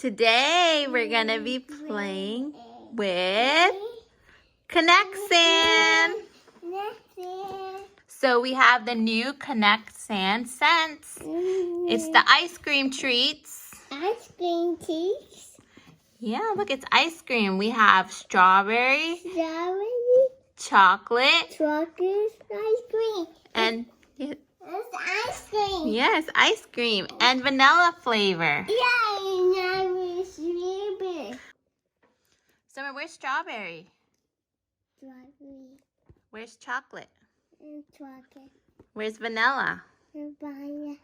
Today we're gonna be playing with Connect Sand. So we have the new Connect Sand scents. It's the ice cream treats. Ice cream treats? Yeah, look, it's ice cream. We have strawberry, chocolate, ice cream. And It's ice cream. yes, ice cream and vanilla flavor. Yeah, strawberry. Summer, where's strawberry? Strawberry Where's chocolate? and chocolate Where's vanilla? and vanilla.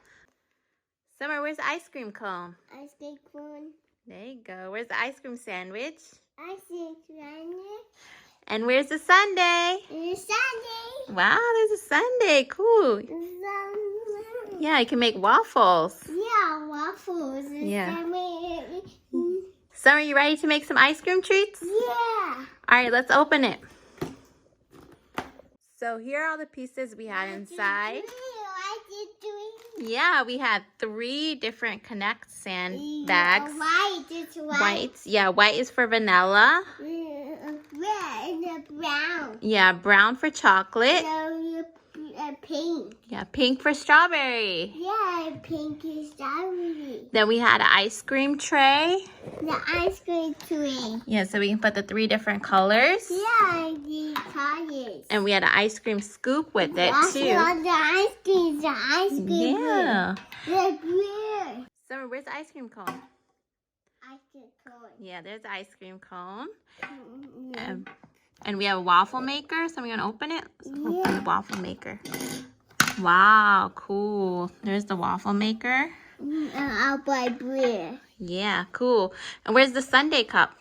Summer, where's the ice cream cone? Ice cream cone. There you go. Where's the ice cream sandwich? Ice cream sandwich. And where's the sundae? And sundae. Wow, there's a sundae. Cool. Yeah, you can make waffles. Yeah, waffles. Yeah. Sandwich. Summer, you ready to make some ice cream treats? Yeah. All right, let's open it. So here are all the pieces we had inside. Yeah, we had 3 different Connect Sand bags. White, it's white. Whites. Yeah, white is for vanilla. Red and brown. Yeah, brown for chocolate. Pink. Yeah, pink for strawberry. Yeah, pink is strawberry. Then we had an ice cream tray. The ice cream tray. Yeah, so we can put the 3 different colors. Yeah, the colors. And we had an ice cream scoop with it too. The ice cream, Yeah. The beer. Summer, where's the ice cream cone? Ice cream cone. Yeah, there's the ice cream cone. And we have a waffle maker. So we're gonna open it. Let's open the waffle maker. Wow, cool. There's the waffle maker. I'll buy beer. Yeah, cool. And where's the sundae cup?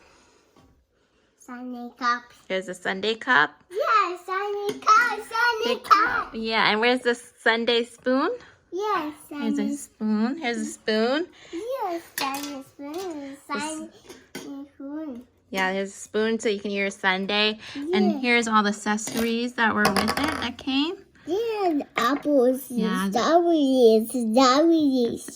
Sunday cups. Here's the sundae cup. Yeah, Sunday cup. Sunday cup. Yeah, and where's the sundae spoon? Yes, Here's a spoon. Here's a spoon. yes, Sunday spoon. Sunday spoon. Yeah, there's a spoon so you can eat your sundae. And here's all the accessories that were with it that came. Yeah, apples, Yeah. strawberries.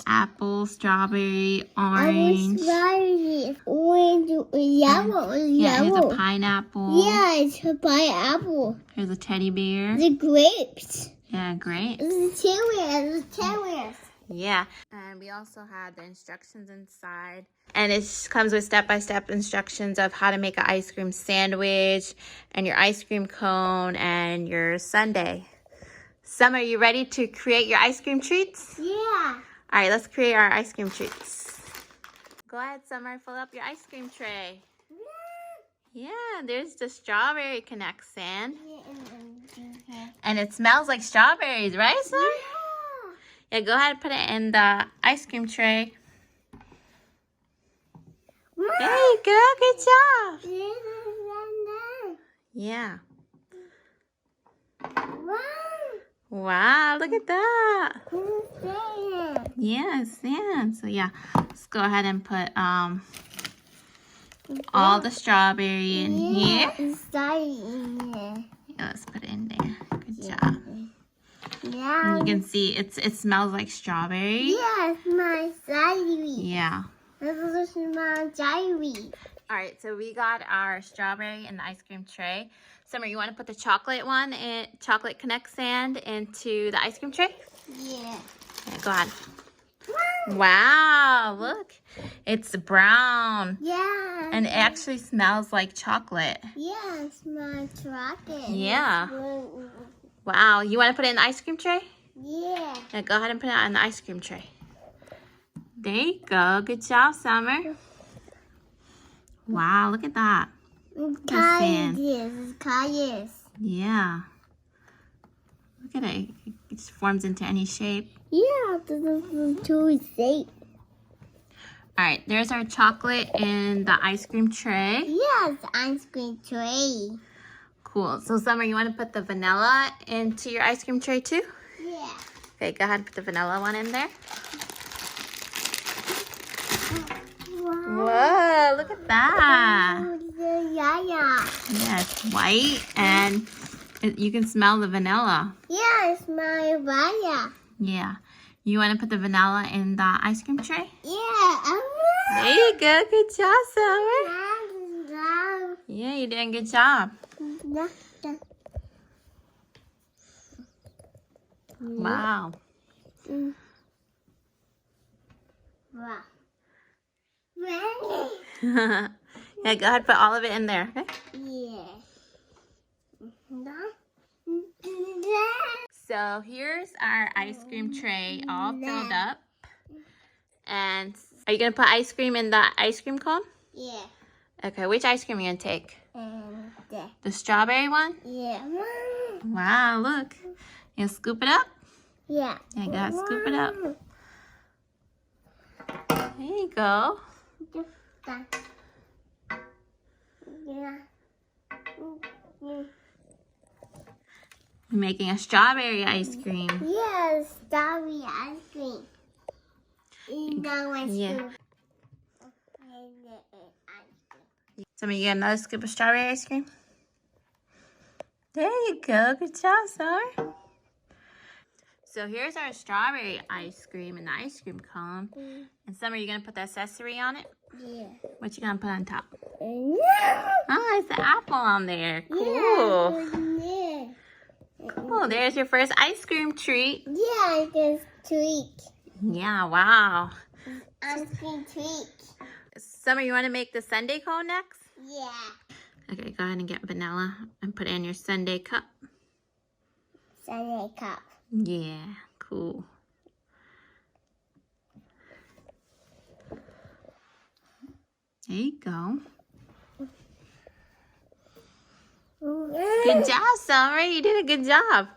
Apple, strawberry, orange. Strawberries, orange, yellow, Yeah, here's a pineapple. Yeah, it's a pineapple. Here's a teddy bear. The grapes. Yeah, great. The cherries. Yeah. And we also had the instructions inside. And it comes with step-by-step instructions of how to make an ice cream sandwich and your ice cream cone and your sundae. Summer, you ready to create your ice cream treats? Yeah. All right, let's create our ice cream treats. Go ahead, Summer, fill up your ice cream tray. Yeah, there's the strawberry Connect Sand. And it smells like strawberries, right, Summer? Yeah, go ahead and put it in the ice cream tray. There you go, good job. Yeah. Wow, look at that. Yeah, sand. So yeah, let's go ahead and put all the strawberry in here. Yeah, let's put it in there. Good job. Yeah. And you can see it smells like strawberry. Yes, my strawberry. Yeah. This is my strawberry. All right, so we got our strawberry in the ice cream tray. Summer, you want to put the chocolate one in chocolate Connect Sand into the ice cream tray? Yeah. Yeah, go ahead. Wow, look. It's brown. Yeah. And it actually smells like chocolate. Yes, my chocolate. Yeah. Wow, you want to put it in the ice cream tray? Yeah. Yeah, go ahead and put it on the ice cream tray. There you go. Good job, Summer. Wow, look at that. Colors. Yeah. Look at it. It just forms into any shape. Yeah, this is too safe. All right, there's our chocolate in the ice cream tray. Yes, ice cream tray. Cool. So, Summer, you want to put the vanilla into your ice cream tray too? Yeah. Okay, go ahead and put the vanilla one in there. Wow. Whoa, look at that. Yeah. Yeah, it's white and you can smell the vanilla. Yeah, it's my vanilla. Yeah. You want to put the vanilla in the ice cream tray? Yeah. There you go. Good job, Summer. Yeah, you're doing a good job. Wow. Wow. Yeah, go ahead, put all of it in there. Okay? Yeah. So here's our ice cream tray all filled up. And are you going to put ice cream in the ice cream cone? Yeah. Okay, which ice cream are you going to take? And The strawberry one? yeah. Wow, look. You gonna scoop it up? Yeah. Yeah, go ahead, scoop it up. There you go. Yeah. You're making a strawberry ice cream. Yes, strawberry ice cream. Yeah. So you get another scoop of strawberry ice cream? There you go. Good job, Samar. So here's our strawberry ice cream in the ice cream cone. And Summer, you gonna put the accessory on it? Yeah. What you gonna put on top? Yeah. Oh, it's an apple on there. Cool. Yeah. Cool. There's your first ice cream treat. Yeah, just treat. Yeah, wow. Ice cream treat. Summer, you want to make the sundae cone next? Yeah. Okay, go ahead and get vanilla and put it in your sundae cup. Sunday cup. Yeah, cool. There you go. Good job, Summer. You did a good job.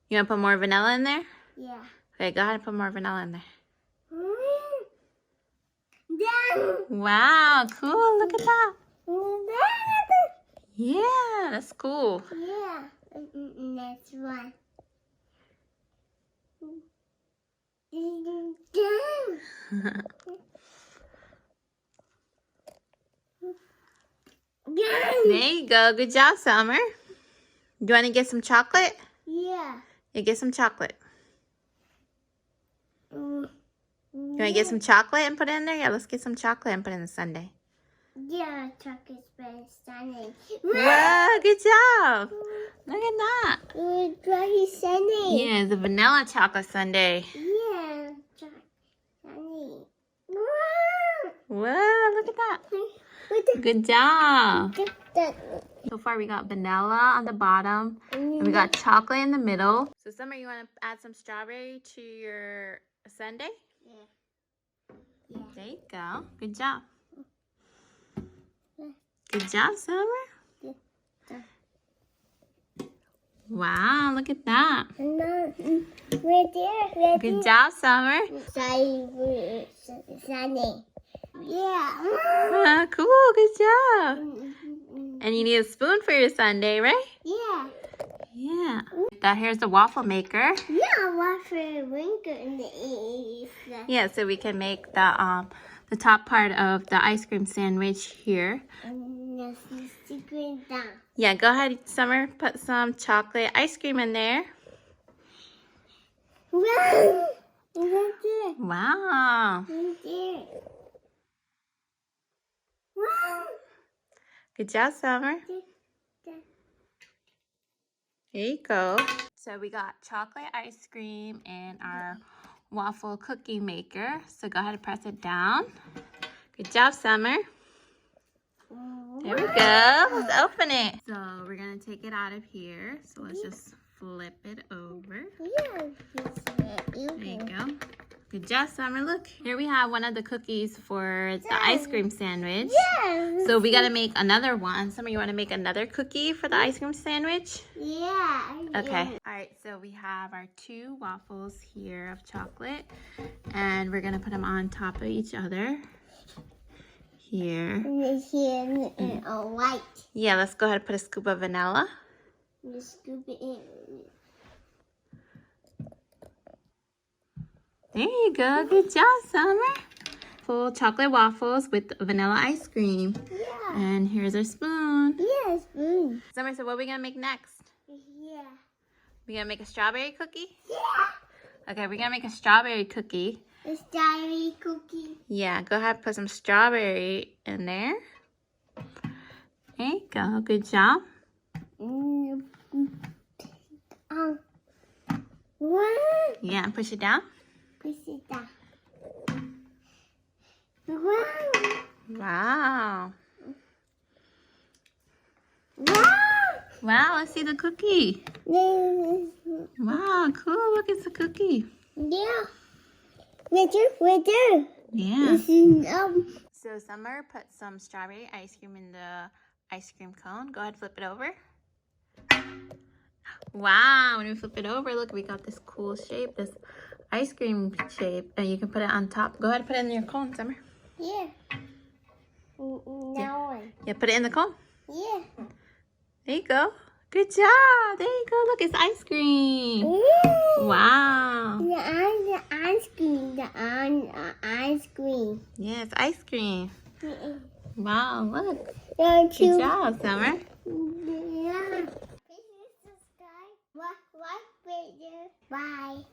You want to put more vanilla in there? Yeah. Okay, go ahead and put more vanilla in there. Yeah. Wow, cool. Look at that. Yeah, that's cool. Yeah. Next one. There you go. Good job, Summer. You want to get some chocolate? Yeah. Yeah, get some chocolate. You want to get some chocolate and put it in there? Yeah, let's get some chocolate and put it in the sundae. Yeah, chocolate's very stunning. Wow, good job. Look at that. Very sunny. Yeah, the vanilla chocolate sundae. Yeah, sunny. Wow, look at that. Good job. So far we got vanilla on the bottom and we got chocolate in the middle. So Summer, you want to add some strawberry to your sundae? Yeah. There you go. Good job. Good job, Summer. Wow, look at that. Right there. Good job, Summer. Sunny. Yeah. Ah, cool, good job. And you need a spoon for your sundae, right? Yeah. Yeah. Here's the waffle maker. Yeah, waffle maker in the east. Yeah, so we can make the top part of the ice cream sandwich here. And the secret down. Yeah, go ahead, Summer. Put some chocolate ice cream in there. Wow. Right there. Wow. Right there. Wow. Good job, Summer. There you go. So we got chocolate ice cream in our waffle cookie maker. So go ahead and press it down. Good job, Summer. There we go. Let's open it. So we're going to take it out of here. So let's just flip it over. Yeah. There you go. Good job, Summer. Look, here we have one of the cookies for the ice cream sandwich. Yeah. So we got to make another one. Summer, you want to make another cookie for the ice cream sandwich? Yeah. Okay. All right, so we have our 2 waffles here of chocolate, and we're going to put them on top of each other. Here. And here and all white. Yeah, let's go ahead and put a scoop of vanilla. Just scoop it in. There you go. Good job, Summer. Full chocolate waffles with vanilla ice cream. Yeah. And here's our spoon. Yeah, spoon. Summer, so what are we going to make next? Yeah. We going to make a strawberry cookie? Yeah. Okay, we're gonna make a strawberry cookie. A strawberry cookie. Yeah, go ahead and put some strawberry in there. There you go. Good job. Wow. Yeah, push it down. Push it down. Wow. Wow. Wow. Wow, let's see the cookie. Wow, cool. Look, it's a cookie. Yeah. Right there. Yeah. This is, So Summer put some strawberry ice cream in the ice cream cone. Go ahead and flip it over. Wow, when we flip it over, look, we got this cool shape, this ice cream shape. And you can put it on top. Go ahead and put it in your cone, Summer. Yeah. Now one. Yeah, put it in the cone. Yeah. There you go. Good job. There you go. Look, it's ice cream. Wow. The ice cream. The ice cream. Yeah, it's ice cream. Wow, look. Good Good job, Summer. Yeah. Please subscribe. Bye.